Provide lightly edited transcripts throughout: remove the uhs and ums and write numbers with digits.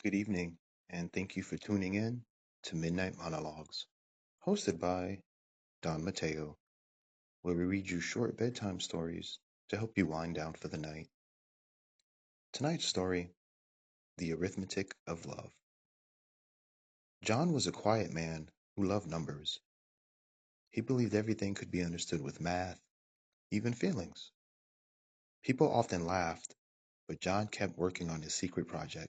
Good evening, and thank you for tuning in to Midnight Monologues, hosted by Don Mateo, where we read you short bedtime stories to help you wind down for the night. Tonight's story, The Arithmetic of Love. John was a quiet man who loved numbers. He believed everything could be understood with math, even feelings. People often laughed, but John kept working on his secret project.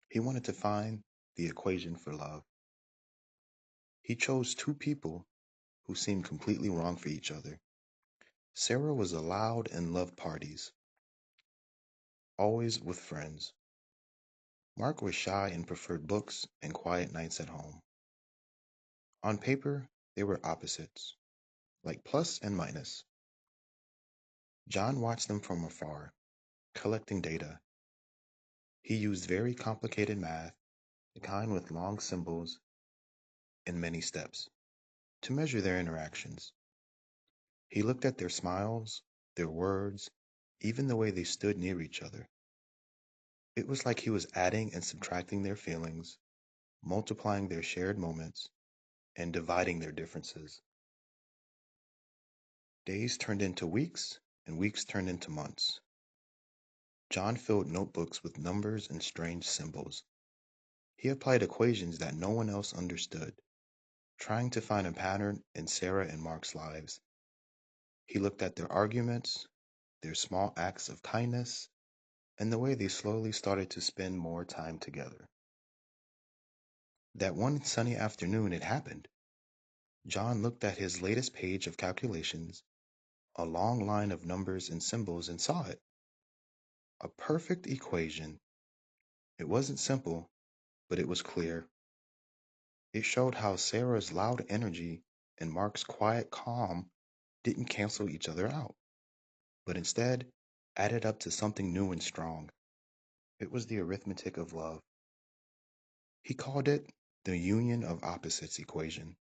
He wanted to find the equation for love. He chose two people who seemed completely wrong for each other. Sarah was allowed and loved parties, always with friends. Mark was shy and preferred books and quiet nights at home. On paper, they were opposites, like plus and minus. John watched them from afar, collecting data. He used very complicated math, the kind with long symbols and many steps, to measure their interactions. He looked at their smiles, their words, even the way they stood near each other. It was like he was adding and subtracting their feelings, multiplying their shared moments, and dividing their differences. Days turned into weeks, and weeks turned into months. John filled notebooks with numbers and strange symbols. He applied equations that no one else understood, trying to find a pattern in Sarah and Mark's lives. He looked at their arguments, their small acts of kindness, and the way they slowly started to spend more time together. That one sunny afternoon it happened. John looked at his latest page of calculations, a long line of numbers and symbols, and saw it. A perfect equation. It wasn't simple, but it was clear. It showed how Sarah's loud energy and Mark's quiet calm didn't cancel each other out, but instead added up to something new and strong. It was the arithmetic of love. He called it the union of opposites equation.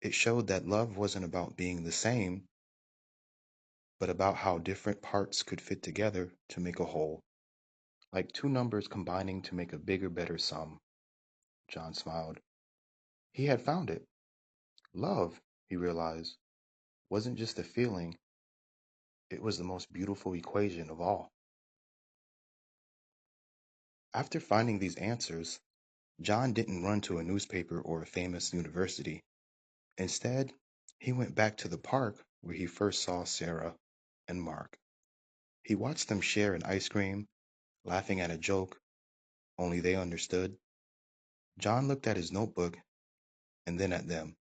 It showed that love wasn't about being the same, but about how different parts could fit together to make a whole, like two numbers combining to make a bigger, better sum. John smiled. He had found it. Love, he realized, wasn't just a feeling, it was the most beautiful equation of all. After finding these answers, John didn't run to a newspaper or a famous university. Instead, he went back to the park where he first saw Sarah and Mark. He watched them share an ice cream, laughing at a joke only they understood. John looked at his notebook and then at them.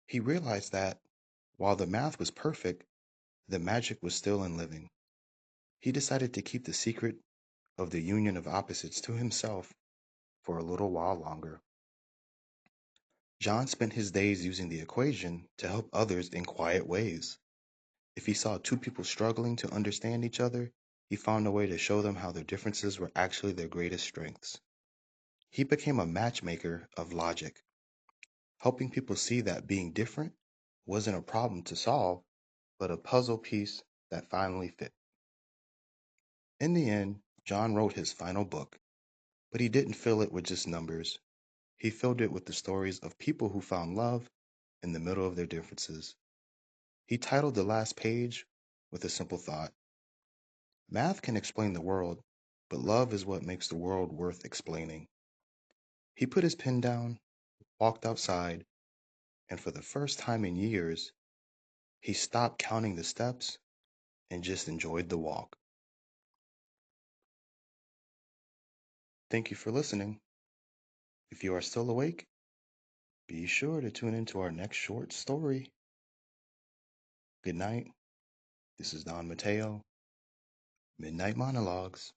He realized that, while the math was perfect, the magic was still in living. He decided to keep the secret of the union of opposites to himself for a little while longer. John spent his days using the equation to help others in quiet ways. If he saw two people struggling to understand each other, he found a way to show them how their differences were actually their greatest strengths. He became a matchmaker of logic, helping people see that being different wasn't a problem to solve, but a puzzle piece that finally fit. In the end, John wrote his final book, but he didn't fill it with just numbers. He filled it with the stories of people who found love in the middle of their differences. He titled the last page with a simple thought: Math can explain the world, but love is what makes the world worth explaining. He put his pen down, walked outside, and for the first time in years, he stopped counting the steps and just enjoyed the walk. Thank you for listening. If you are still awake, be sure to tune into our next short story. Good night. This is Don Mateo, Midnight Monologues.